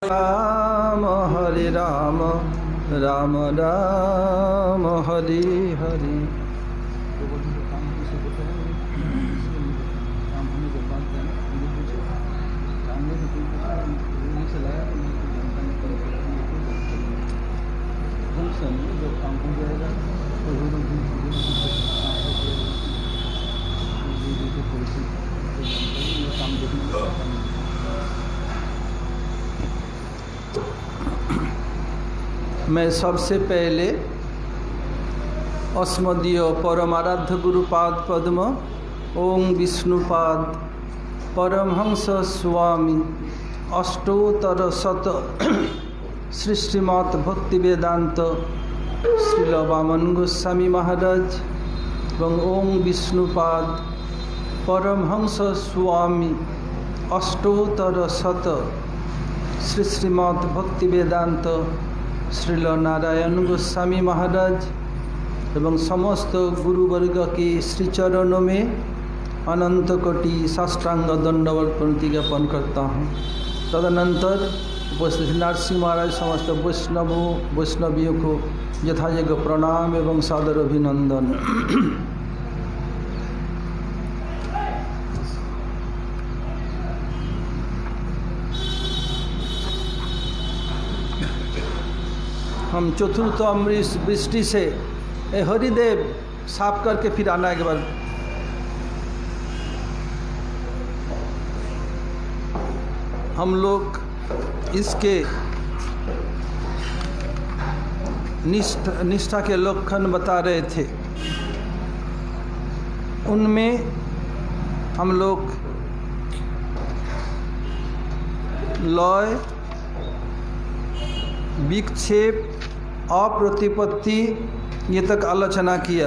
राम हरे राम राम राम हरे हरे। मैं सबसे पहले अस्मदीय परमाराध्य गुरुपाद पद्म ओं विष्णुपाद परमहंस स्वामी अष्टोत्तर शत श्रीमद् भक्ति वेदांत श्रील वामन गोस्वामी महाराज एवं ओं विष्णुपाद परमहंस स्वामी अष्टोत्तर शत श्रीमद् भक्ति वेदांत श्रील नारायण गोस्वामी महाराज एवं समस्त गुरुवर्ग के श्रीचरणों में अनंत कोटि साष्टांग दंडवत प्रणति ज्ञापन करता हूँ। तदनंतर उपस्थित नरसिंह महाराज समस्त वैष्णवियों को यथायोग्य प्रणाम एवं सादर अभिनंदन। हम चतुर्थ अमृत वृष्टि से हरिदेव साफ करके फिर आना एक बार। हम लोग इसके निष्ठा के लक्षण बता रहे थे। उनमें हम लोग लय, विक्षेप, अप्रतिपत्ति ये तक आलोचना किया।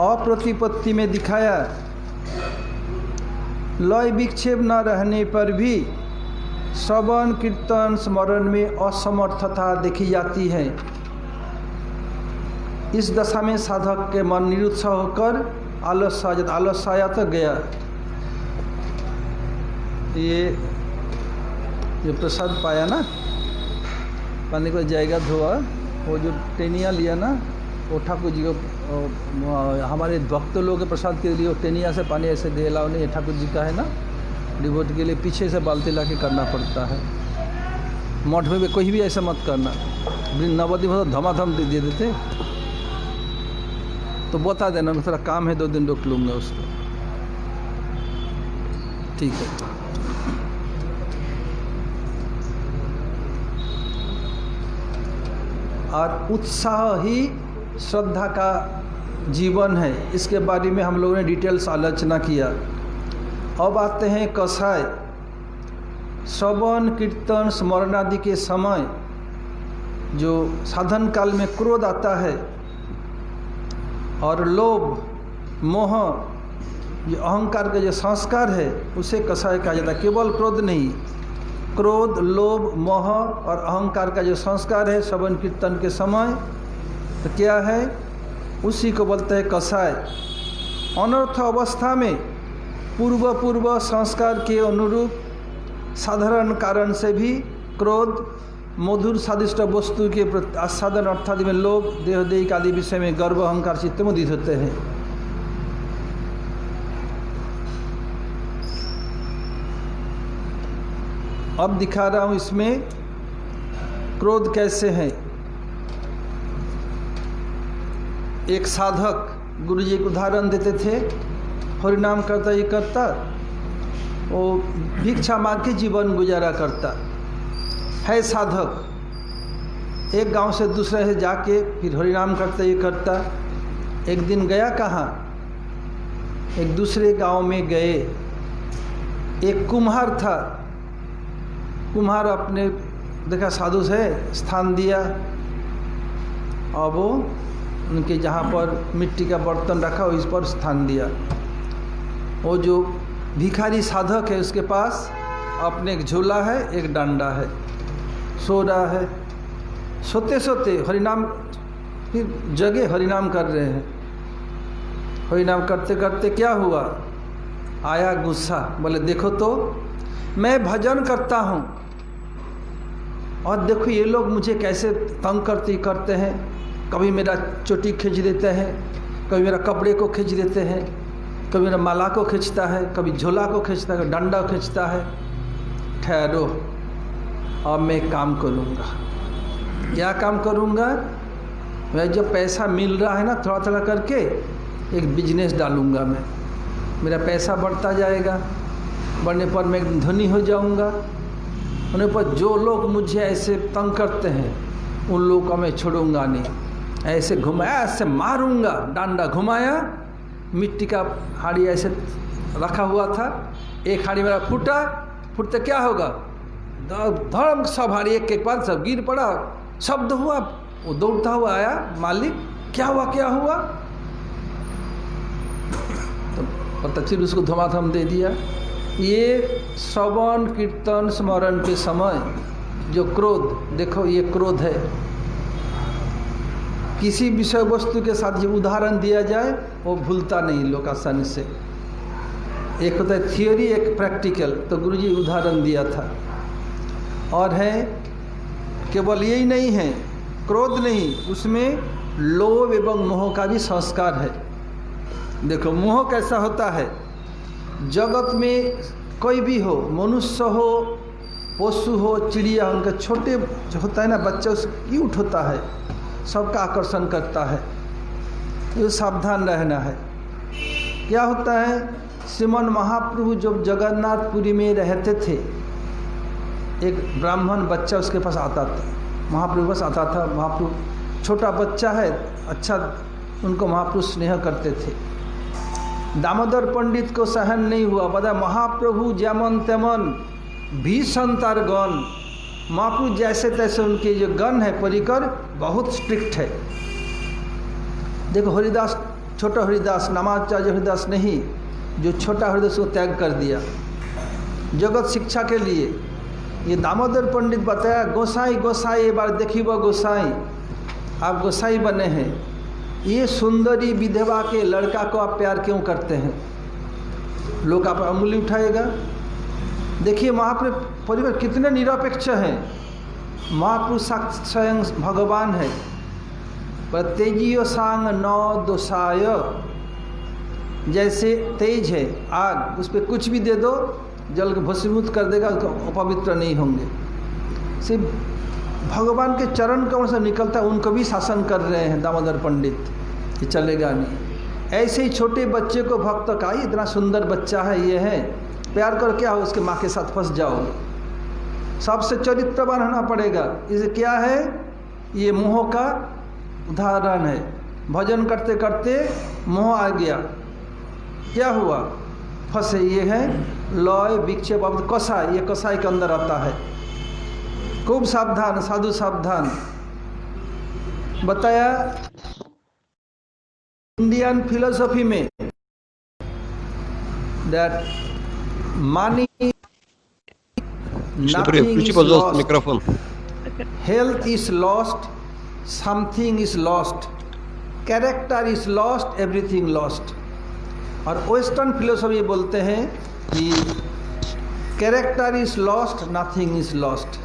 अप्रतिपत्ति में दिखाया लय विक्षेप न रहने पर भी श्रवण कीर्तन स्मरण में असमर्थता देखी जाती है। इस दशा में साधक के मन निरुत्साह होकर आलस्य तक गया। ये जो प्रसाद पाया ना, पानी को जाएगा धोआ, वो जो टेनिया लिया ना, वो ठाकुर जी को हमारे भक्त लोग के प्रसाद के लिए टेनिया से पानी ऐसे दे लाओ नहीं, ठाकुर जी का है ना, डिवोट के लिए पीछे से बाल्टी ला के करना पड़ता है। मठ में भी कोई भी ऐसा मत करना, नवदी में तो धमाधम दे देते। तो बता देना, मैं थोड़ा काम है 2 दिन रोक लूँगा उसको, ठीक है। और उत्साह ही श्रद्धा का जीवन है, इसके बारे में हम लोगों ने डिटेल्स आलोचना किया। अब आते हैं कसाय। श्रवण कीर्तन स्मरण आदि के समय जो साधन काल में क्रोध आता है और लोभ मोह ये अहंकार का जो संस्कार है उसे कसाय कहा जाता है। केवल क्रोध नहीं, क्रोध, लोभ, मोह और अहंकार का जो संस्कार है श्रवण कीर्तन के समय, तो क्या है, उसी को बोलते हैं कसाय। अनर्थ अवस्था में पूर्व संस्कार के अनुरूप साधारण कारण से भी क्रोध, मधुर स्वादिष्ट वस्तु के प्रति आस्वादन अर्थात में लोभ, देहदेहिक आदि विषय में गर्व अहंकार चित्त में उदित होते हैं। अब दिखा रहा हूँ इसमें क्रोध कैसे है। एक साधक गुरुजी एक उदाहरण देते थे, हरिनाम करता ये करता, वो भिक्षा मांग के जीवन गुजारा करता है। साधक एक गांव से दूसरे से जाके फिर हरिनाम करता ये करता। एक दिन गया कहाँ, एक दूसरे गांव में गए। एक कुम्हार था, कुम्हार अपने देखा साधु से स्थान दिया, और वो उनके जहाँ पर मिट्टी का बर्तन रखा हो इस पर स्थान दिया। वो जो भिखारी साधक है उसके पास अपने एक झोला है, एक डंडा है, सो रहा है। सोते सोते हरिनाम, फिर जगह हरिनाम कर रहे हैं। हरिनाम करते करते क्या हुआ, आया गुस्सा, बोले देखो तो मैं भजन करता हूँ, और देखो ये लोग मुझे कैसे तंग करते हैं, कभी मेरा चोटी खींच देते हैं, कभी मेरा कपड़े को खींच देते हैं, कभी मेरा माला को खींचता है, कभी झोला को खींचता है, डंडा खींचता है। ठहरो, अब मैं काम करूँगा। क्या काम करूँगा? मैं जब पैसा मिल रहा है ना थोड़ा थोड़ा करके एक बिजनेस डालूँगा। मैं मेरा पैसा बढ़ता जाएगा, बढ़ने पर मैं धनी हो जाऊँगा। होने पर जो लोग मुझे ऐसे तंग करते हैं उन लोगों को मैं छोड़ूंगा नहीं। ऐसे घुमाया, ऐसे मारूंगा, डांडा घुमाया, मिट्टी का हाड़ी ऐसे रखा हुआ था, एक हाड़ी मेरा फूटते क्या होगा, धर्म सब हाड़ी एक एक बार सब गिर पड़ा, शब्द हुआ, वो दौड़ता हुआ आया, मालिक क्या हुआ, तो पता चल उसको धमाधम दे दिया। ये श्रवण कीर्तन स्मरण के समय जो क्रोध, देखो ये क्रोध है। किसी विषय वस्तु के साथ जो उदाहरण दिया जाए वो भूलता नहीं लोग आसानी से। एक होता है थियोरी, एक प्रैक्टिकल। तो गुरुजी उदाहरण दिया था। और है केवल यही नहीं है, क्रोध नहीं, उसमें लोभ एवं मोह का भी संस्कार है। देखो मोह कैसा होता है, जगत में कोई भी हो, मनुष्य हो, पशु हो, चिड़िया, उनका छोटे जो होता है ना बच्चा, उसको क्यूट होता है, सबका आकर्षण करता है। ये सावधान रहना है। क्या होता है, श्रीमन महाप्रभु जब जगन्नाथपुरी में रहते थे, एक ब्राह्मण बच्चा उसके पास आता था, महाप्रभु पास आता था। महाप्रभु छोटा बच्चा है, अच्छा उनको महाप्रभु स्नेह करते थे। दामोदर पंडित को सहन नहीं हुआ, बता महाप्रभु जेमन तेमन भीषण तार गण, महाप्रभु जैसे तैसे उनके जो गण है परिकर बहुत स्ट्रिक्ट है। देखो हरिदास, छोटा हरिदास, नामाचार्य हरिदास नहीं, जो छोटा हरिदास को त्याग कर दिया जगत शिक्षा के लिए। ये दामोदर पंडित बताया, गोसाई गोसाई एक बार देखी वो गोसाई, आप गोसाई बने हैं, ये सुंदरी विधवा के लड़का को आप प्यार क्यों करते हैं? लोग आप अंगुली उठाएगा। देखिए महाप्रभु परिवार कितने निरपेक्ष हैं। महाप्रभु साक्षात स्वयं भगवान है। पर तेजियो सांग नौ दोषाय, जैसे तेज है आग, उस पर कुछ भी दे दो जल के भस्मीभूत कर देगा, अपवित्र नहीं होंगे। सिर्फ भगवान के चरण कमल से निकलता है, उनको भी शासन कर रहे हैं दामोदर पंडित, ये चलेगा नहीं। ऐसे ही छोटे बच्चे को भक्त का, इतना सुंदर बच्चा है, ये है, प्यार कर क्या हो, उसके माँ के साथ फंस जाओगे। सबसे चरित्रवान होना पड़ेगा। इसे क्या है, ये मोह का उदाहरण है। भजन करते करते मोह आ गया, क्या हुआ, फंसे। ये है लय विक्षेप, अब कसाई, ये कसाई के अंदर आता है। खूब सावधान, साधु सावधान। बताया इंडियन फिलोसफी में that money nothing is lost, микрофон. health is lost, something is lost, character is lost, everything lost। और वेस्टर्न फिलोसफी बोलते हैं कि character is lost, nothing is lost,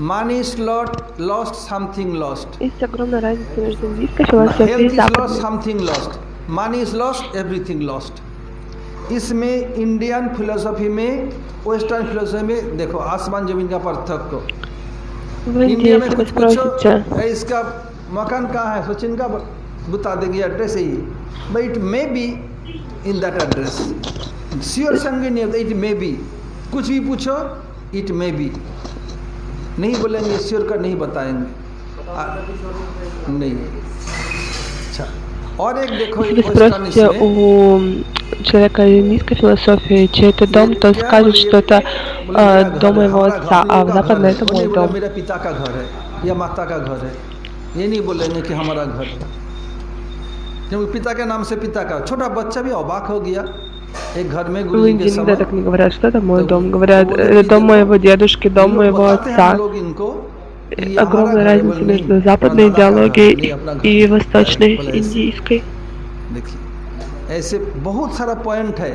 money is lost, something lost. Есть огромная разница между индийской философией и западной. Something lost, money is lost, everything lost. इसमें Indian philosophy में, western philosophy में देखो आसमान जमीन का पार्थक्य। В Индии, इंडिया में если вы कुछ पूछो, спросите, इसका मकान कहाँ है, सचिन का बता देगी एड्रेस यही, but it may be in that address. Sure संगे नहीं होता, इट मे बी। कुछ भी पूछो इट मे बी, नहीं बोलेंगे श्योर का, नहीं बताएंगे नहीं। अच्छा, और एक देखो если вы спросите у человека индийской философии, чей это дом, то скажет, что это дом его отца, а в западной это мой дом. मेरा पिता का घर है या माता का घर है, ये नहीं बोलेंगे कि हमारा घर है, क्योंकि पिता के नाम से पिता का। छोटा बच्चा भी अबाक हो गया, एक घर में В गुरुजी के Индии никогда समय так не говорят, что это мой дом. Говорят, это дом моего дедушки, дом моего отца. लोग इनको Огромная разница между западной идеологией и восточной индийской. देखिए ऐसे बहुत सारा पॉइंट है।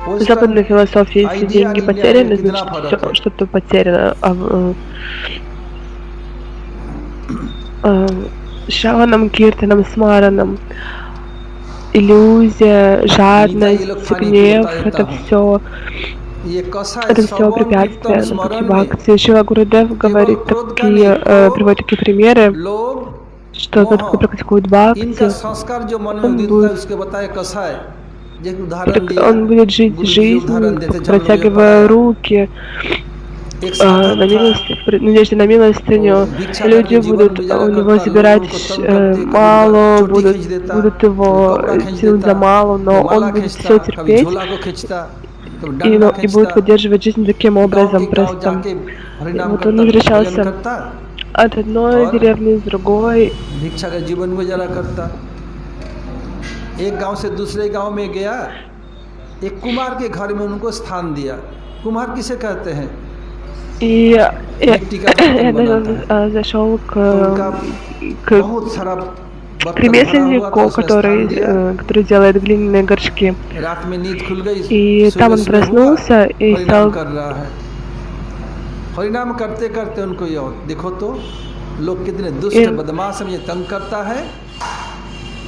В западной философии, если деньги потеряны, значит что-то потеряно. Шаванам, киртанам, смаранам, иллюзия, жадность, гнев, это все препятствия на пути бхакти. Шрила Гурудев говорит приводит такие примеры, что тот, кто практикует бхакти, он будет жить жизнь, протягивая руки, надежде на милостыню. Люди будут у него забирать мало, будут его тянуть за мало, но он будет все терпеть и будет поддерживать жизнь таким образом просто. И вот он возвращался от одной деревни в другой. एक गांव से दूसरे गांव में गया, एक कुमार के घर में उनको स्थान दिया। कुमार किसे कहते हैं? И я зашел к ремесленнику, который делает глиняные горшки. И там он проснулся и стал... हरिनाम करते करते उनको ये देखो तो लोग कितने दुष्ट बदमाश में ये तंग करता है।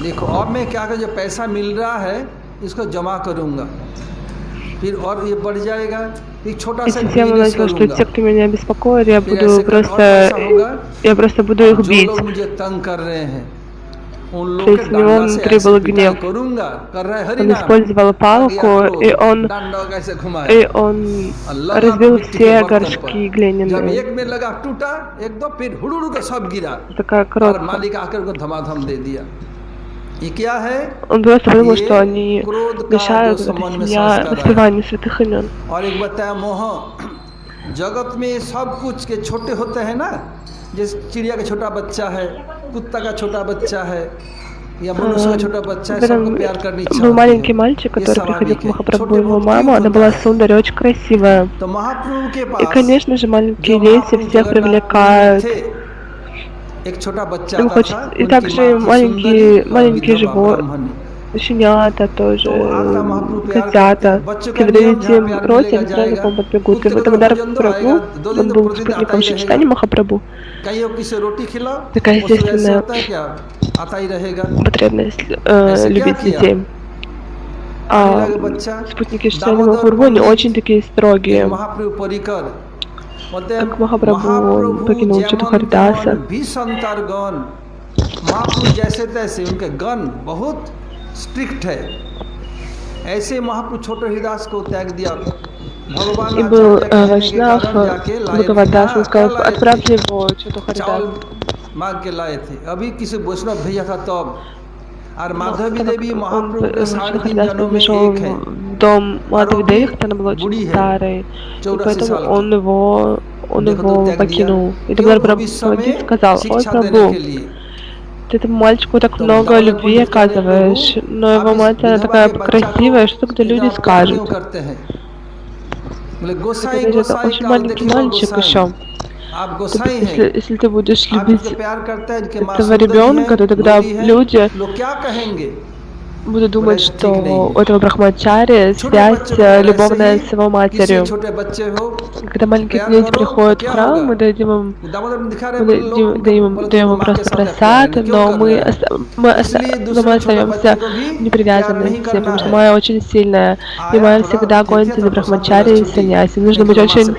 देखो अब मैं क्या कर, जो पैसा मिल रहा है इसको जमा करूंगा, फिर और ये बढ़ जाएगा, एक छोटा सा बिजनेस करूंगा, что те, кто меня беспокоит, я просто буду их бить. जो लोग मुझे तंग कर रहे हैं उन То लोगों есть के он डांडा से требовал ऐसे гнев. पिटाई करूंगा, कर रहा है Он हरिनाम, использовал палку, и он разбил все горшки जब глиняные. एक में लगा टूटा, एक दो फिर हुड़ुड़ु का सब गिरा Такая और коробка. मालिक आकर उनको धमाधम दे दिया। ये क्या है? Он просто подумал, что они мешают воспеванию святых имен. और एक बताया मोह, जगत में सब कुछ के छोटे होते हैं ना, जैसे चिड़िया का छोटा बच्चा है, कुत्ता का छोटा बच्चा है या मनुष्य का छोटा बच्चा है, सबको प्यार करनी चाहिए। Был маленький мальчик, который приходил к Махапрабху, его мама, она была сундари, очень красивая. तो महाप्रभु के И, पास конечно же, маленькие дети всех привлекают. एक छोटा बच्चा Им хочет... И также маленькие животные, щенята тоже, котята. Когда дети им просят, они сразу к вам подбегут. И вот Дамодар Прабху, он был спутником Шичтани Махапрабху. Такая естественная потребность любить детей. А спутники Шичтани Махапрабху, они очень такие строгие. Как Махапрабху, он покинул Чатухардаса. महाप्रभु जैसे तैसे उनके गण बहुत स्ट्रिक्ट है, ऐसे महाप्रभु छोटे हरिदास को त्याग दिया। भगवान И был Вайшнав, Бхагавадас, он сказал, отправьте его Чатухардас. मांग के लाए थे, अभी किसी वैष्णव भेजा था तब। और माधवी देवी महाप्रभु के 3.5 जन्मों में एक है। Дом Мадхави Деви, она была очень старой, и поэтому он его покинул. И тогда Прабху сказал, ой, Прабху, ты этому мальчику так много любви оказываешь, но его мать, она такая красивая, что тогда люди скажут? Это очень маленький мальчик еще. Если ты будешь любить этого ребенка, то тогда люди будут думать, что у этого брахмачари связь любовная с его матерью. Когда маленькие дети приходят в храм, мы даем им просто просад, но мы остаемся не привязаны к ним, потому что майя очень сильная, и майя всегда гонится за брахмачари и саньяси. Нужно быть очень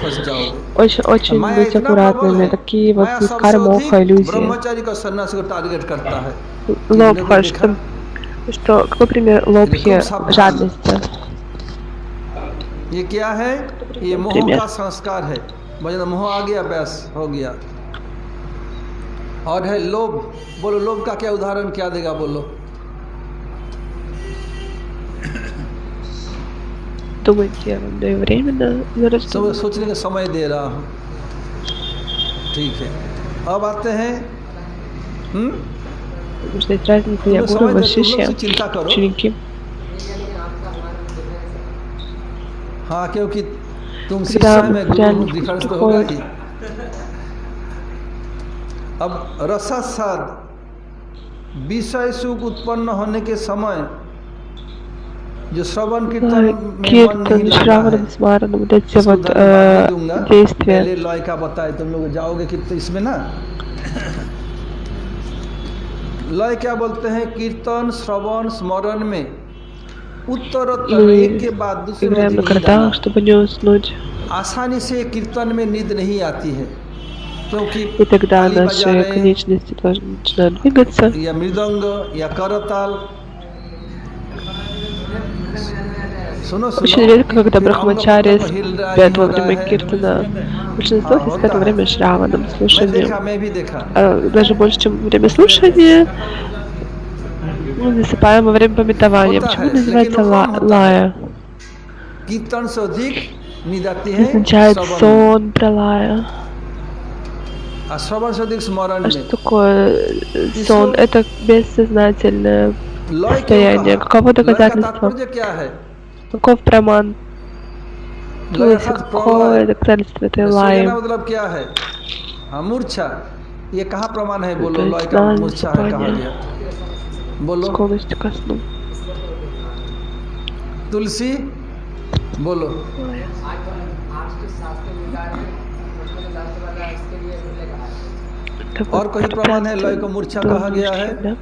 быть аккуратными, такие вот вискары, моха, иллюзии. Лобха, что какой пример лобхи, жадности? ये क्या है? ये मोह का संस्कार है। भजन मोह आ गया, बस हो गया। और है लोभ। बोलो लोभ का क्या उदाहरण क्या देगा, बोलो। Думаете, я вам даю время на раздумье? सोचने का समय दे रहा हूँ। ठीक है, अब आते हैं Потому что есть разница, я гуру, вашишья, ученики. हाँ, क्योंकि तुम शिक्षा में गुरु डिफरेंस तो होगा ही। अब रसास्वाद, विषय सुख उत्पन्न होने के समय जो श्रवण कीर्तन में मन नहीं Киртан, लग रहा है, Шраванам, Смаранам, вот эти इसको вот उधर बाद में दूंगा, действия. पहले लय का बताए, तुम लोग जाओगे कि इसमें ना लय क्या बोलते हैं, कीर्तन श्रवण स्मरण में उत्तरोत्तर एक के बाद दूसरे में Играем на नींद आना। картах, чтобы не उснуть. आसानी से कीर्तन में नींद नहीं आती है, क्योंकि И тогда ताली बजा наши रहे конечности тоже начинают двигаться. या मृदंग या करताल, सुनो Очень редко, когда брахмачари спят во время киртана. Большинство спят во время шраванам, слушания. मैं भी देखा, Даже больше, чем во время слушания, мы засыпаем во время пометования. Почему называется лая? कीर्तन से अधिक नींद आती है Означает श्रवण में, сон, пралая. और श्रवण से अधिक स्मरण А में। что такое сон? Это бессознательное लय क्यों состояние. कहा? Каково लय का доказательство? तात्पर्य क्या है? Каков праман? То लय есть अर्थात какое प्रलय। доказательство этой सोचना лаи? मतलब क्या है? हाँ, मूर्छा, ये कहाँ प्रमाण है? बोलो, तो लय का स्नान, मूर्छा है कहा जपание. गया? बोलो, Склонность ко сну. तुलसी बोलो। Это और вот कोई प्रमाण है लय को препятствие मूर्छा कहा गया है? да?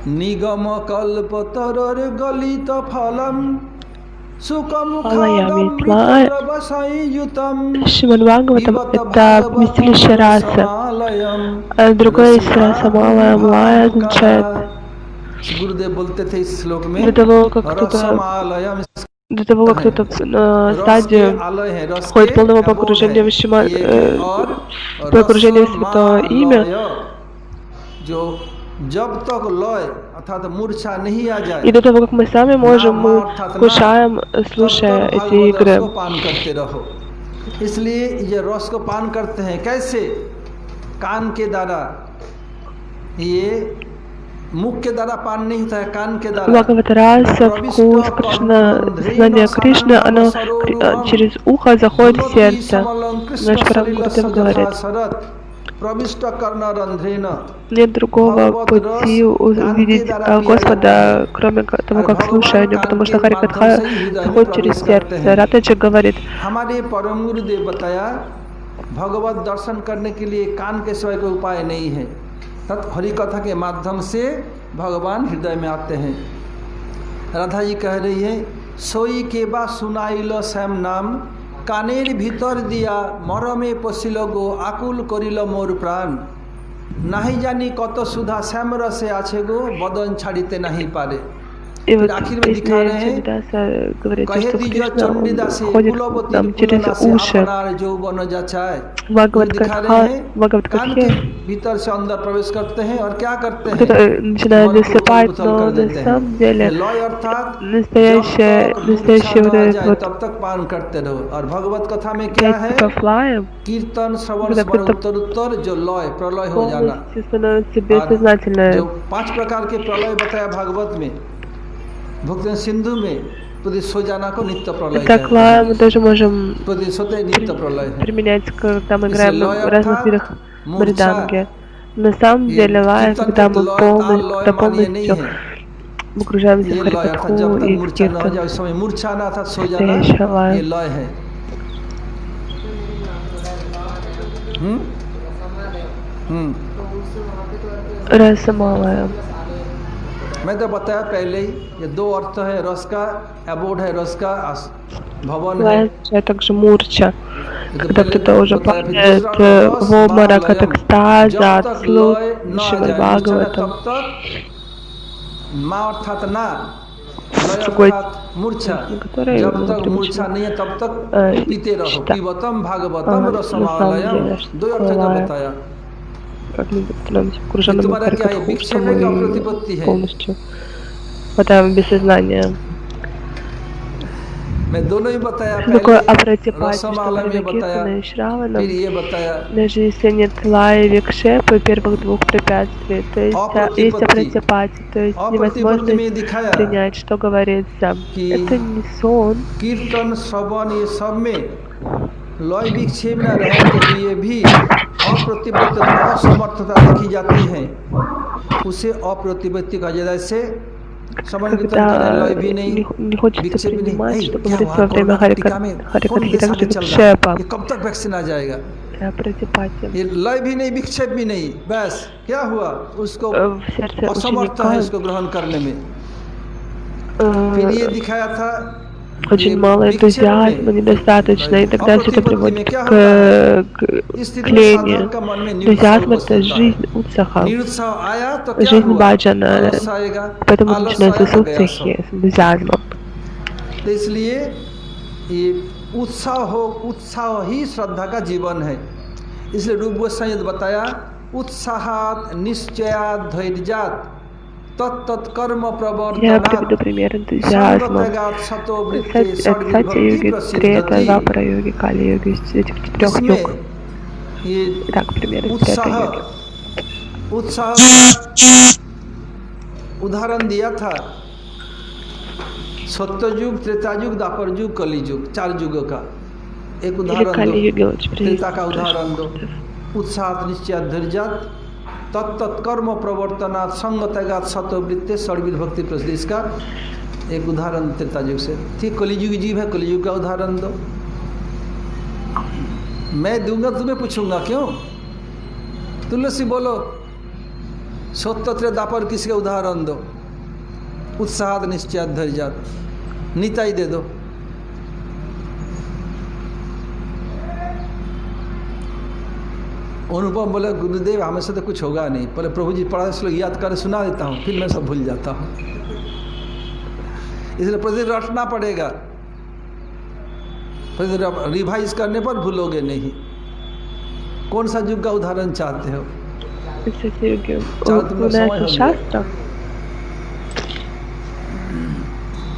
निगम कल्पतर गलित फलम सुकम Алаями खादम тла. मृतद्रवसंयुतम Шримад Бхагаватам пиват это вместилище расы. भागवत А другое есть раса малая. Малая означает गुरुदेव बोलते थे इस श्लोक में до того, как кто-то रसमालयम, до того, как кто-то на стадию आलय है, रस входит के полного abode погружения в है, और погружение в святое имя, रसमालय, जो जब तक लय अर्थात मूर्छा नहीं आ जाए, и до того, как мы сами можем, мы नाम अर्थात नाम, вкушаем, तब слушая तक эти भागवत रस игры. को पान करते रहो। इसलिए ये रस को पान करते हैं कैसे? कान के द्वारा, ये मुख के द्वारा पान नहीं होता है, कान के द्वारा। Бхагавата раса, вкус, Кришна, знание Кришны, оно через ухо заходит в сердце. Наш Парам Гурудев говорит, प्रविष्ट करना रंध्रेन, нет другого пути увидеть Господа, кроме того, как слушание, потому что Хари Катха заходит через сердце. Ратаджи говорит, हमारे परम गुरुदेव बताया भगवत दर्शन करने के लिए कान के सिवाय कोई उपाय नहीं है, तत् हरि कथा के माध्यम से भगवान हृदय में आते हैं। राधा जी कह रही है, सोई के बा सुनाइल श्याम नाम कानेर भीतर दिया मरमे पशिल गो आकुल करिल मोर प्राण नहीं जानी कत सुधा श्याम रसे आछे गो बदन छाड़ीते नहीं पारे। и вот आखिर में दिखा रहे हैं, Чандидаса говорит, कहे что दीजिए Кришна चंडीदासे входит कुलवती нам через कुलनासे уши. अपनार जौवन जाचाए। Бхагават दिखा रहे Катха, हैं, Бхагават कान के Катхе, भीतर से अंदर प्रवेश करते हैं और क्या करते हैं? кто-то начинает मन को засыпать, उथल-पुथल но कर на देते हैं। самом деле लय अर्थात настоящее вот आ этот जाए вот तब तक पान करते रहो। और भगवत कथा में क्या है? типа флая कीर्तन श्रवण когда स्मरण кто-то उत्तर उत्तर जो लय प्रलय हो जाना। полностью становится और бессознательное. जो 5 प्रकार के प्रलय बताया भागवत में, भक्ति सिंधु में प्रति सो जाना को नित्य प्रलय Так कहते лая हैं। мы тоже можем प्रति सोते नित्य प्रलय है। применять, когда мы इससे играем लय в разных видах अर्थात मूर्छा, мриданги. На самом ये деле лая, कीर्तन когда के мы लय ताल लय когда मान ये नहीं полностью है। погружаемся ये в लय अर्थात Харикатху जब तक и в मूर्छा न हो киртан. जाए उस समय मूर्छा ना अर्थात सो जाना, Настоящая лая. ये लय है। हम्म हम्म Раса малая. मैं तो बताया पहले ही, ये 2 अर्थ है रस का, एबोर्ड है रस का, भवन है। Лая означает также мурча. ये तो Когда पहले кто-то уже बताया, फिर падает दूसरा в रस обморок от मालयम। экстаза, जब от तक слух लय न आ Шримад जाए, मूर्छा है, Бхагаватам. तब तक माँ अर्थात ना, लय Другой अर्थात मूर्छा, который जब तक внутри मूर्छा почему नहीं है तब तक पीते रहो। чита. पीवतम भागवतम на самом रसमालयम, деле, 2 अर्थ का лая. बताया। Как мы становимся погруженными в तुम्हारा क्या है? Харикатху, что विक्षेप है क्या мы प्रतिपत्ति है? полностью хватаем без сознания. मैं दोनों ही बताया Что такое पहले, апратипати, что во रसमालय время में बताया, киртана и шравана, फिर ये बताया даже если нет лаи викшепы, первых 2 препятствий, то есть есть अप्रतिपत्ति। апратипати, то есть अप्रतिपत्ति невозможность में दिखाया принять, что говорится. कि Это не сон. कीर्तन श्रवण ये सब में लय विक्षेप न रहने के लिए भी अप्रतिबद्धता असमर्थता देखी जाती है। उसे अप्रतिबद्धता का जैसे श्रवण कीर्तन करें, लय भी नहीं, не хочется विक्षेप भी नहीं। принимать, "Hey, что क्या говорится हुआ во время कोरोना का टीका में कौन Харикатхи, देश также आगे चल रहा है, Викшепа, ये कब तक वैक्सीन आ जाएगा?" протипатия. ये लय भी नहीं, विक्षेप भी नहीं, बस क्या हुआ, उसको В сердце असमर्थ है ученика इसको ग्रहण करने में। फिर ये दिखाया था очень мало энтузиазма, недостаточно, и тогда все это приводит к тлению. Энтузиазм — это жизнь Утсаха, निरुत्साह आया तो क्या жизнь हुआ, баджана, आलस्य आएगा, поэтому आलस्य начинаются आया с तो गया सब। утсахи, с энтузиазмом. तो इसलिए ये उत्साह ही श्रद्धा का जीवन है। इसलिए रूप गोस्वामी ने बताया, उत्साहात निश्चयात धैर्यात तत्तत्कर्म Я प्रवर्तनात् приведу пример энтузиазма. संगतगात् сато वृत्ते Сати षड्विभक्ति йоги, трета, प्रसिद्धति। двапара йоги, кали йоги, из этих 4 इसमें йог. ये Итак, пример из третой йоги. उत्साह का उदाहरण दिया था, सत्ययुग, त्रेतायुग, द्वापर युग, कलियुग, 4 युगों का एक Или उदाहरण кали दो, йоги лучше त्रेता का привести. उदाहरण दो। उत्साह निश्चय धैर्यात तत्तत्कर्म प्रवर्तनात् संगतगात् सतोवृत्ते षड्विभक्ति प्रसिद्ध, इसका एक उदाहरण त्रेता युग से। ठीक कलियुग जीव है, कलियुग का उदाहरण दो। मैं दूंगा, तुम्हें पूछूंगा क्यों? तुलसी बोलो, सत्य त्रेता द्वापर किसके उदाहरण दो? उत्साह निश्चय धैर्यात, निताई दे दो। अनुपम बोले, गुरुदेव हमें से तो कुछ होगा नहीं, पहले प्रभु जी पढ़ा इसलिए याद कर सुना देता हूँ, फिर मैं सब भूल जाता हूँ, इसलिए प्रतिदिन रटना पड़ेगा, प्रतिदिन रिवाइज करने पर भूलोगे नहीं। कौन सा युग का उदाहरण चाहते हो? Кстати, йоги, चलो तुम लोग समय упоминается हो шастра,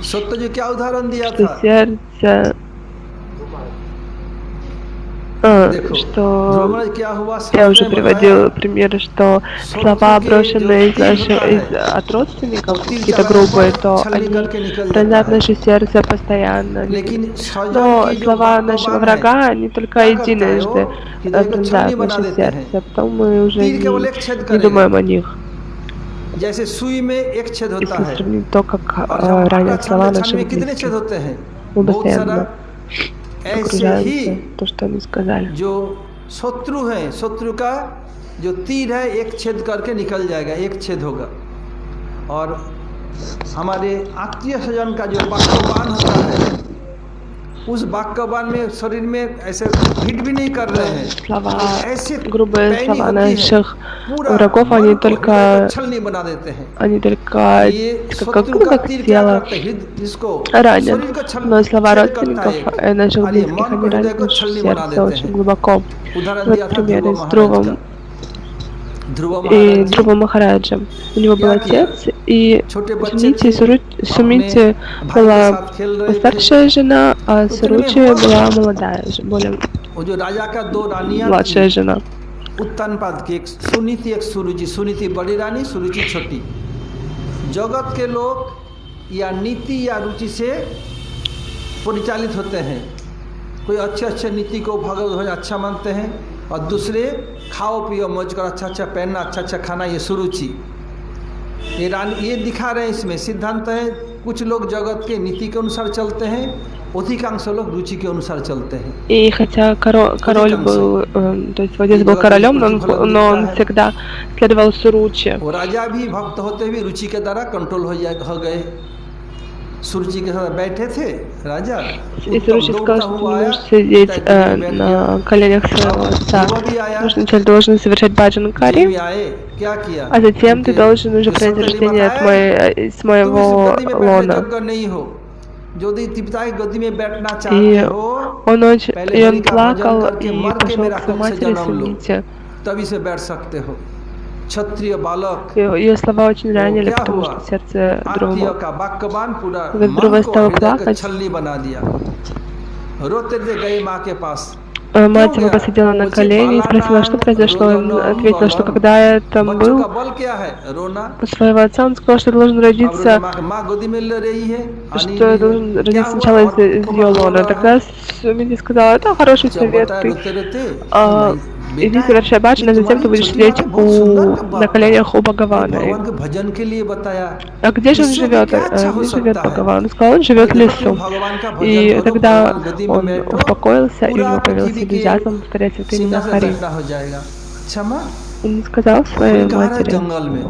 सत्य जी क्या उदाहरण दिया что था? сердце, देखो что ध्रुव महाराज क्या हुआ, я уже शास्त्र में приводил बताया, примеры, что शत्रु слова, के брошенные जो तीर होता है, от родственников, तीर какие-то चलाने грубые, पर то छलनी они करके निकल пронзают जाता है। наше сердце постоянно. लेकिन स्वजन Но की जो слова нашего भगवान है, врага, они только क्या करता है единожды वो, हृदय को छलनी пронзают बना наше देते हैं। сердце, а потом мы уже तीर केवल एक छेद не करेगा, думаем о них. जैसे सुई में एक छेद होता Если है, сравнить то, как और जब आटा ранят слова छानते наших में कितने छेद близких, होते हैं? мы बहुत सारा। постоянно ऐसे ही окружаемся то, что они сказали. जो शत्रु है, शत्रु का जो तीर है एक छेद करके निकल जाएगा, एक छेद होगा। और हमारे आत्मीय स्वजन का जो वाक्यवान होता है, उस वाक्यवान में शरीर में ऐसे हिट भी नहीं कर रहे हैं, Слова, ऐसे грубые पैनी слова होती है, наших पूरा врагов, मन они को, हृदय только को छलनी बना देते हैं। ये शत्रु का как तीर क्या тело करता है, इसको ранят, शरीर को छल но слова छेद करता родственников है, наших और ये близких, मन को, они हृदय ранят को наше छलनी बना сердце देते очень हैं। глубоко. उदाहरण Вот दिया था пример ध्रुव с महाराज Друвом का। ध्रुव и महाराज जी Друва Махараджа. У него был क्या किया? отец, и छोटे बच्चे Сумити, थे, Сумити अपने भाई के была साथ खेल रहे थे। старшая жена, а उतने में Саручи हुआ была молодая, более वो जो राजा का 2 रानियां младшая थी, жена. उत्तनपाद की, एक सुनीति एक सुरुचि, सुनीति बड़ी रानी, सुरुचि छोटी। जगत के लोग या नीति या रुचि से परिचालित होते हैं। कोई अच्छे अच्छे नीति को भगवत अच्छा मानते हैं, और दूसरे खाओ पियो मौज कर, अच्छा अच्छा पहनना, अच्छा अच्छा खाना, ये सुरुचि। ये रानी ये दिखा रहे हैं, इसमें सिद्धांत है। कुछ लोग जगत के नीति के अनुसार चलते हैं, अधिकांश लोग रुचि के अनुसार चलते हैं। И хотя король был, то есть Владимир был королем, но он всегда следовал Суручи. वो राजा भी भक्त होते हुए रुचि के द्वारा कंट्रोल हो गए। सुरुचि के साथ बैठे थे राजा, И Суручи сказал, что не можешь сидеть на коленях своего отца. Нужно сначала должен совершать баджан кари, क्या किया, а затем ты должен уже принять рождение с моего лона. नहीं हो, यदि पिता की गोदी में बैठना И चाहते हो, он плакал и пошел к своей матери Сумите. तभी से बैठ सकते हो। क्षत्रिय बालक, Ее слова очень ранили, क्या потому हुआ? что сердце आत्मीय Друва. का वाक्यवान पूरा Когда मन Друва को, стала हृदय को плакать, छलनी बना दिया। रोते थे गए माँ के पास, мать его посадила на колени и спросила, что произошло. Он ответил, что когда я там बच्चों का был, बल क्या है, रोना। у своего отца, он сказал, что должен अब родиться, माँ गोदी में ले रही है, что я должен родиться сначала из ее лона. Тогда Сумити сказала, это хороший совет, ты Здесь совершая баджан, а затем ты будешь сидеть на коленях у Бхагавана. भगवान के भजन के लिए बताया А где же он इससे भी живет? क्या अच्छा हो Где живет सकता है Бхагаван? Он сказал, он живет в देखो तुम лесу. भगवान का भजन И करो тогда भगवान गति में он बैठो успокоился, и у पूरा него появился पृथ्वी के энтузиазм повторять святые имена सिंहासन Хари. चढ़ना हो जाएगा क्षमा Он сказал своей कहाँ रहा матери, जंगल में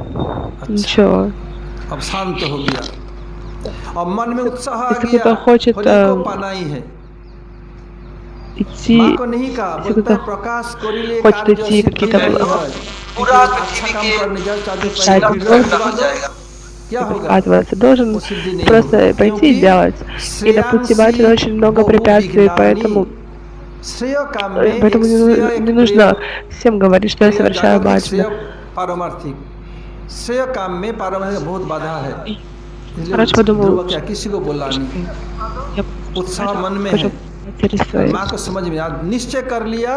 अच्छा ничего, अब शांत हो गया अब मन में उत्साह आ если गया кто-то хочет होली को पाना ही है идти, माँ को नहीं कहा если बोलता है кто-то प्रकाश कोरिले хочет कार्य идти सिद्धि какие-то नहीं है पूरा अच्छा काम करने जाओ चादर पहन के हो जाएगा क्या होगा прикладываться, должен वो सिद्धि नहीं просто होगी пойти и делать. И на пути Бхакти очень много препятствий, поэтому श्रेय काम में Поэтому не нужно всем говорить, что я совершаю баджана. पारमार्थिक श्रेय काम में पारमार्थिक बहुत बाधा है Раньше подумал, क्या किसी को बोला नहीं उत्साह मन में है माँ को समझ में निश्चय कर लिया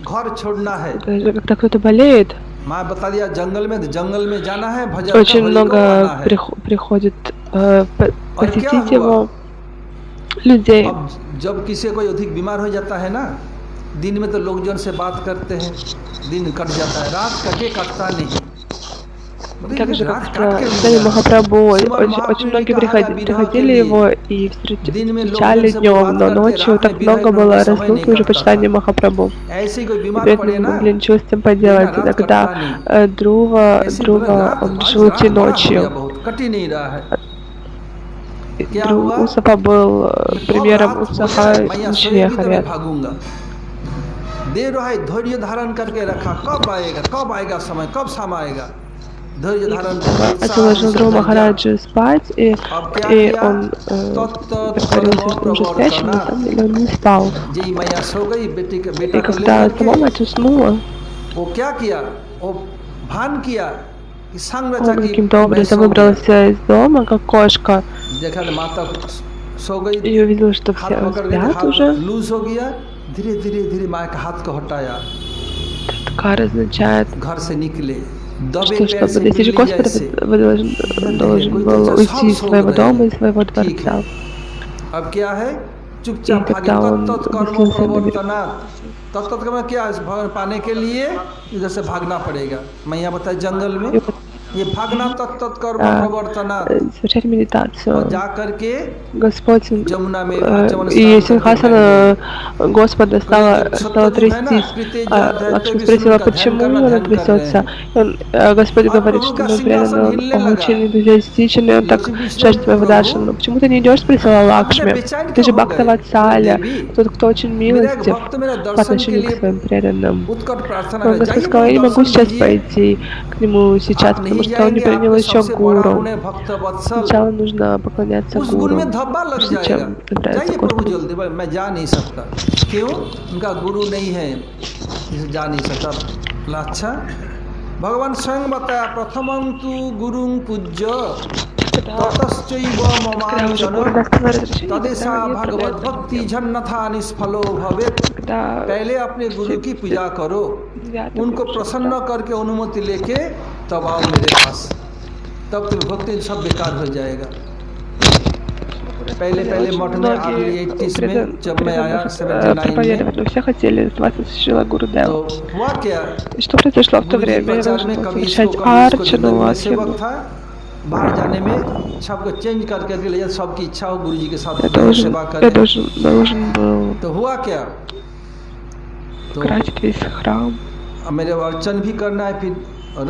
घर छोड़ना है когда кто-то болеет, माँ बता दिया जंगल में जाना है भजन очень много приходит посетить его людей. अब जब किसी कोई अधिक बीमार हो जाता है ना दिन में तो लोग जन से बात करते हैं दिन कट जाता है रात कटता नहीं Так же, как с Махапрабху, очень многие приходили его и встречали днем, но ночью так много было разносов уже почитания Махапрабху. Теперь не могли ничего с этим поделать. И тогда Друва, он решил идти ночью. Усапа был примером Усапа Шрихари. देर है धैर्य धारण करके रखा कब आएगा समय कब शाम आएगा धैर्य धारण отложил Дру Махараджу спать, и он притворился, что он уже спящим, на самом деле он не спал. И когда сама мать уснула, он каким-то образом выбрался из дома, как кошка, и увидел, что все спят уже. Таткар означает, что чтобы достичь Господа, должен был уйти из своего дома, из своего дворца. И тогда он पाने के लिए इधर से भागना पड़ेगा मैं यहाँ बताया जंगल में ये भागना तत्त कर्म प्रवर्तना совершать медитацию. जा करके Господь जमुना में и синхасана Господа стала трястись. Лакшми спросила, почему она трясется. Господь говорит, что мы преданно получили энтузиастичен, и он так жаждет своего даршана. Но почему ты не идешь, спросила Лакшми? Ты же Бхактаватсаля, тот, кто очень милостив по отношению к своим преданным. Но Господь сказал, я не могу сейчас пойти к нему сейчас, потому что он не принял еще гуру. Сначала нужно поклоняться гуру, прежде чем отправиться к Господу. मैं जा नहीं सकता क्यों उनका गुरु नहीं है इसे जा नहीं सकता अच्छा भगवान स्वयं बताया प्रथमं तु गुरुं पूज्य ततश्चैव ममार्चन तदेशा भगवत भक्ति जन्नथा निष्फलो भवेत् पहले अपने गुरु की पूजा करो उनको प्रसन्न करके अनुमति लेके तब आओ मेरे पास तब तो भक्ति सब बेकार हो जाएगा पहले मठ में अर्ली 80s में जब मैं आया 79 में все хотели зваться Шрила Гурудева. तो हुआ क्या И что произошло в то время? Я должен был совершать арчану, асхину. बाहर जाने में सबको चेंज करके ले जाए सबकी इच्छा हो गुरु जी के साथ सेवा Я करें должен был तो हुआ क्या तो красить весь храм. मेरे अर्चन भी करना है फिर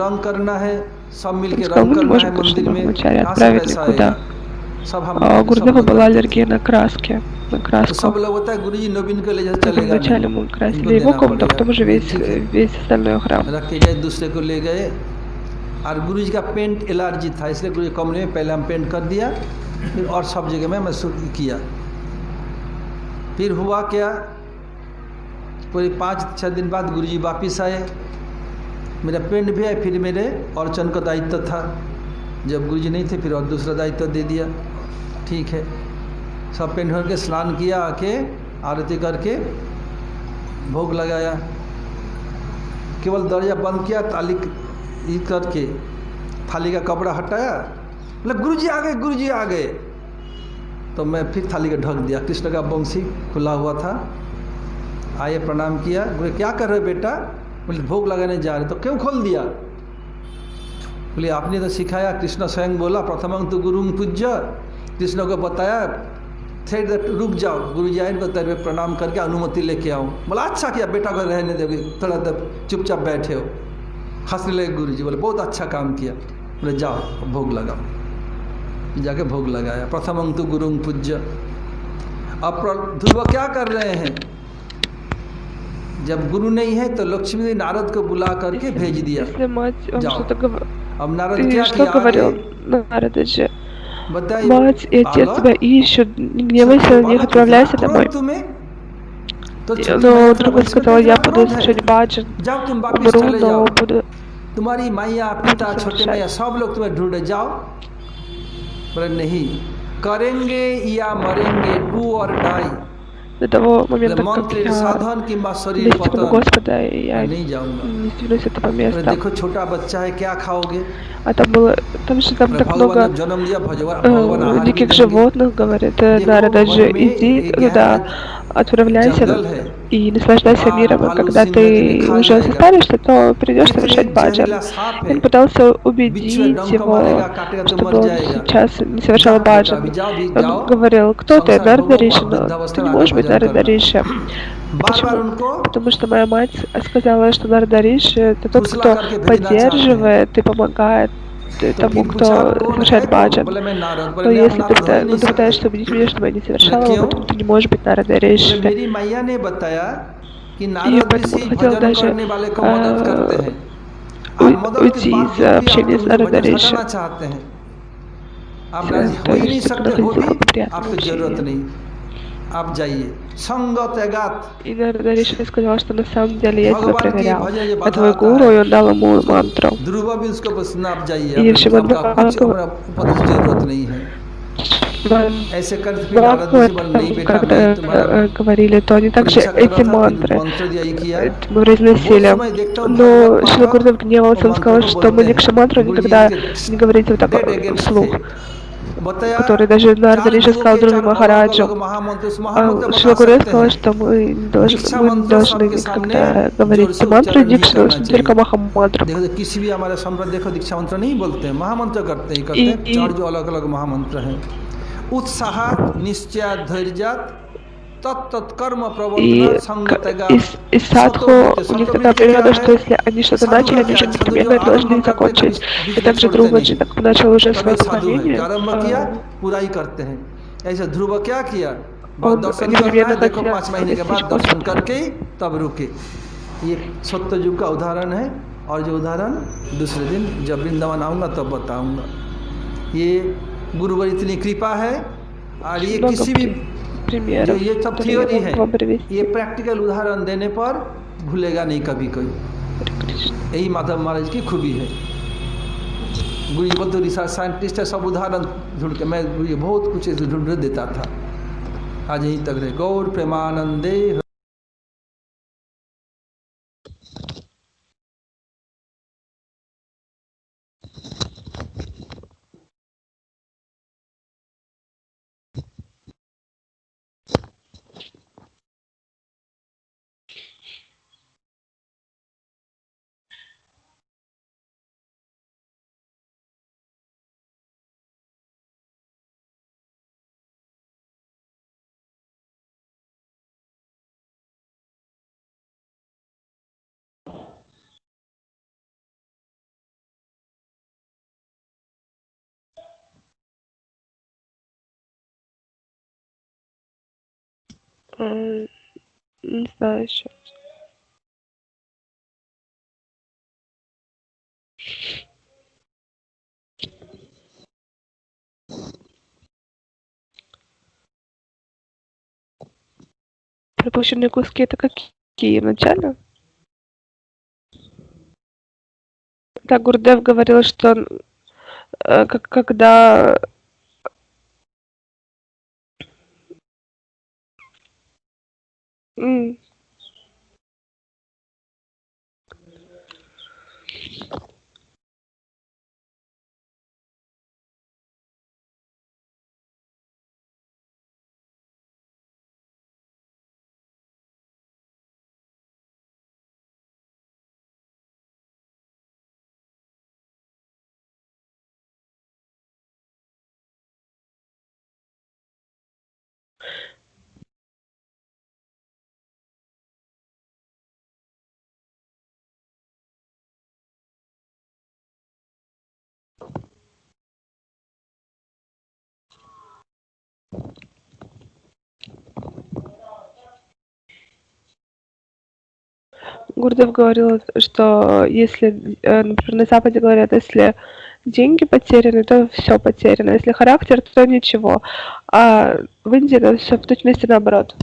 रंग करना है सब मिलके сказал, रंग мы не करना можем है मंदिर точно में вначале कहाँ से отправить पैसा никуда. आएगा सब हम А у Гурдева была аллергия на краски, на तो краску. सब लोग होता है गुरु जी नवीन को ले जाए Поэтому चलेगा вначале नहीं мы красили его комнату, а потом уже весь остальной храм. रख के गए दूसरे को ले गए और गुरु जी का पेंट एलर्जी था इसलिए गुरु जी कमरे में पहले हम पेंट कर दिया फिर और सब जगह में मैं किया फिर हुआ क्या पूरे 5-6 दिन बाद गुरु जी वापिस आए मेरा पेंट भी आया फिर मेरे अर्चन का दायित्व था जब गुरु जी नहीं थे फिर और दूसरा दायित्व दे दिया ठीक है सब पेंट होकर स्नान किया आके आरती करके भोग लगाया केवल दरवाजा बंद किया ताली करके थाली का कपड़ा हटाया मतलब गुरु जी आ गए तो मैं फिर थाली का ढक दिया कृष्ण का बंसी खुला हुआ था आए प्रणाम किया, बोले क्या कर रहे हो बेटा? बोले भोग लगाने जा रहे। तो क्यों खोल दिया? बोले आपने तो सिखाया, कृष्ण स्वयं बोला प्रथमं तो गुरुं पूज्य, कृष्ण को बताया थे रुक जाओ, गुरु जी आए तेरे प्रणाम करके अनुमति लेके आओ। बोला अच्छा किया बेटा को रहने दे, थोड़ा देर चुपचाप बैठे हो। हंसने लगे गुरु जी, बोले बहुत अच्छा काम किया। बोले जाओ भोग लगाओ। जाके भोग लगाया, प्रथमं तो गुरुं पूज्य। अब ध्रुव क्या कर रहे हैं? जब गुरु नहीं है तो लक्ष्मी ने नारद को बुला करके भेज दिया, Если мать вам जाओ। что-то говорит, अब नारद и क्या что किया आगे? говорил Нарада же? बताइए Мать и отец тебя बालक, ищут, не सब гневайся ये на них, बालक इतना отправляйся домой. क्रोध तुम्हें, तो छोटी मैया Но थोड़ा друга वंश में तो сказала, इतना я буду क्रोध है, встречать Баджан, जाओ तुम वापिस умру, चले जाओ, но буду तुम्हारी मैया पिता छोटे मैया सब लोग तुम्हें ढूंढे, जाओ। बोले नहीं, करेंगे या मरेंगे, डू और डाई। до того момента, как मंत्र я साधन किंबा शरीर достигну पतन, Господа, и मैं я नहीं जाऊंगा। не сдвинусь с этого बोले места. देखो छोटा बच्चा है, क्या खाओगे? А там было, там же там बोले так भगवान много जब जन्म दिया भगवान आहार भी диких देंगे। животных, говорит देखो Нара, даже वन में иди एक туда, गहरा отправляйся जंगल है, и наслаждайся बाघ миром. И भालू когда सिंह नदी में ты खा уже जाएगा, состаришься, то придешь फिर совершать एक баджан. जहरीला सांप है, Он пытался बिच्छू है, убедить डंक его, मारेगा काटेगा तो मर чтобы он जाएगा। сейчас не совершал जा बेटा अभी баджан. जाओ, भी Он जाओ, говорил, кто ты, संसार Нарада भोगो, Ришина? वृद्धावस्था Ты में не आगे можешь быть भजन Нарада करना। Риша. बार बार Почему? उनको Потому что моя мать сказала, что Нарада Риши это тот, फुसला кто करके भेजना चाहते हैं। поддерживает и помогает तो тому, फिर पूछा кто आप कौन है? совершает कौन? баджан. बोले मैं नारद। बोले Но मैं आप если नारद हो ही ты नहीं सकते। пытаешься убедить меня, что я не बोले совершала его, क्यों? поэтому ты не можешь быть Нарада बोले Риши. मेरी मैया ने बताया कि И नारद поэтому ऋषि он хотел भजन даже करने वाले को मदद करते हैं, और मदद के уйти из बावजूद भी आप общения तो с मुझे Нарада भजन से Риши. हटाना चाहते हैं। आप नारद हो То ही नहीं есть सकते, हो находиться भी в приятном आपको जरूरत общении. नहीं, आप जाइए। संगत एगात, И Нарада Риши сказал, что на самом деле я тебя भगवान की проверял. भजन ये Это बाधा твой आता гуру, है, и он дал ему तो мантру. ध्रुव भी उसको पसंद, आप जाइए, И Шримад आपका कुछ Бхагаватам हमारा उपदेश जरूरत नहीं है। ऐसे करते फिर नारद ऋषि बोले नहीं बेटा, मैं तुम्हारा говорили, то они также परीक्षा कर эти रहा था, फिर мантры मंत्र दिया ही किया। мы वो произносили. समय देखता हूँ Но भागवत Шрила पाठक Гурдев гневался, वो он मंत्र сказал, को что мы बोलते Дикша हैं, мантру गुरु जी никогда इनके не говорите вот так डेड अगेंस्ट थे। вслух, बताया который даже Нарада 4 Риши गुरु сказал के Друви 4 अलग अलग Махараджу. महामंत्र, उस महामंत्र А बता Шрила Гурдев सकते сказал, हैं। что दीक्षा мы не मंत्र должны सबके सामने никогда जोर говорить से эти мантры उच्चारण नहीं Дикши, करना нужно चाहिए। только Махамантру. देखो तो किसी भी हमारे संप्रदाय देखो दीक्षा मंत्र नहीं बोलते हैं, महामंत्र करते हैं, करते हैं। 4 जो अलग अलग महामंत्र हैं, उत्साहात निश्चय धैर्यात तत्तत्कर्म प्रवर्तनात् И संगतगात् из садху सतोवृत्ति। у них такая सतोवृत्ति क्या природа, है? что если они что-то साधु начали, का они क्या? уже साधु जो непременно должны आरंभ करते हैं закончить. बीच И में также छोड़ते Друваджи नहीं, так начал уже तभी свое साधु है। поклонение. आरंभ किया पूरा ही करते हैं। ऐसे ध्रुव क्या किया? Он दर्शन करना непременно है, देखो хотел 5 महीने के बाद достичь दर्शन Господа. करके ही तब रुके। ये सत्य युग का उदाहरण है, और जो उदाहरण दूसरे दिन जब वृंदावन आऊँगा तब बताऊँगा। ये गुरुवर इतनी कृपा है, और ये Много किसी भी जो примеров, ये सब которые я थियोरी могу है, вам привести. ये प्रैक्टिकल उदाहरण देने पर भूलेगा नहीं कभी कोई। यही माधव महाराज की खूबी है। गुरु जी बहुत रिसर्च साइंटिस्ट है, सब उदाहरण ढूंढ के, मैं गुरु जी बहुत कुछ ढूंढ देता था। आज यहीं तक रहे। गौर प्रेमानंदे। Не знаю еще. Пропущенные куски это какие в начале? Так, Гурдев говорил, что когда м, Гурдев говорил, что если, например, на Западе говорят, если деньги потеряны, то все потеряно. Если характер, то ничего. А в Индии это все в точности наоборот.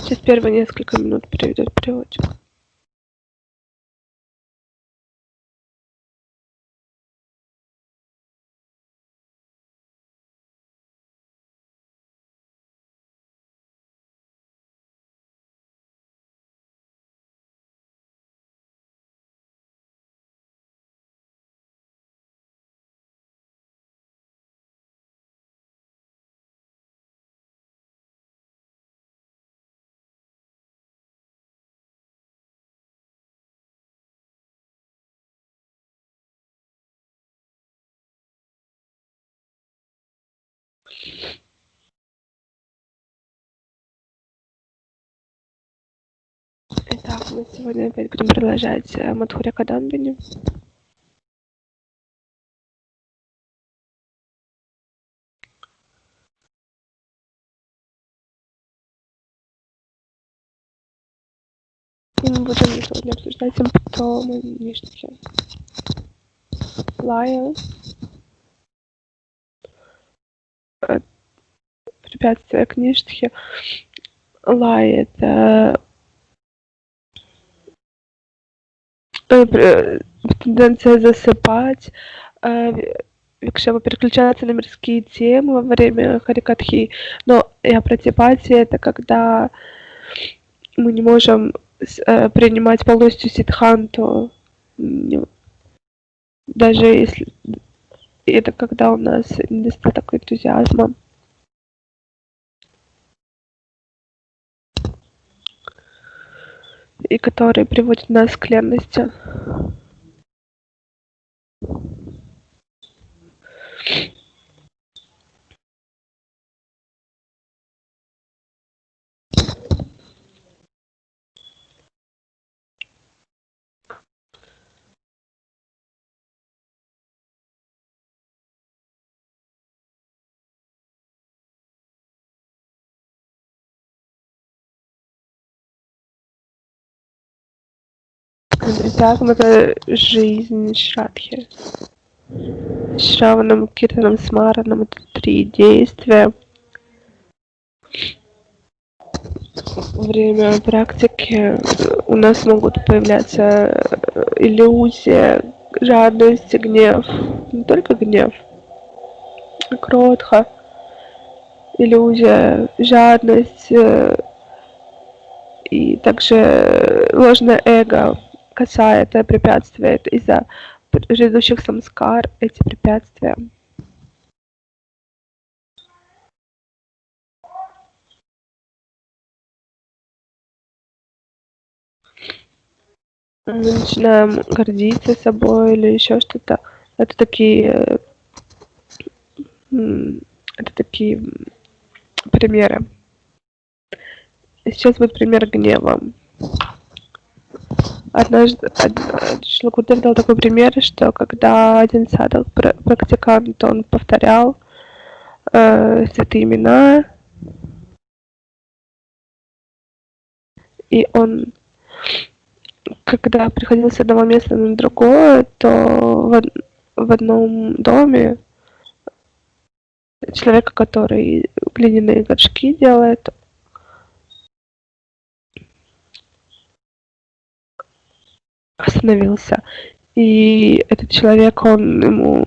Сейчас первые несколько минут приведет переводчик. Итак, мы сегодня опять будем продолжать Мадхуря Кадамбини. И мы будем сегодня обсуждать симптомы Ништхи. Лая, препятствие к Ништхе. Лая — это тенденция засыпать, Викшава переключаться на мирские темы во время харикатхи, но и апратипати — это когда мы не можем принимать полностью сиддханту, даже если это когда у нас недостаток энтузиазма. И который приводит нас к ленности. Энтузиазм — это жизнь Шрадхи. Шраванам, Киртанам, Смаранам — это 3 действия. Во время практики у нас могут появляться иллюзия, жадность, гнев. Не только гнев, кротха, иллюзия, жадность и также ложное эго. Каса — это препятствие, это из-за предыдущих самскар эти препятствия. Мы начинаем гордиться собой или еще что-то. Это такие примеры. Сейчас будет пример гнева. Однажды Шрила Гурудев дал такой пример, что когда один садхак, практикант, он повторял святые имена, и он, когда приходил с одного места на другое, то в одном доме человека, который глиняные горшки делает, остановился. И этот человек, он ему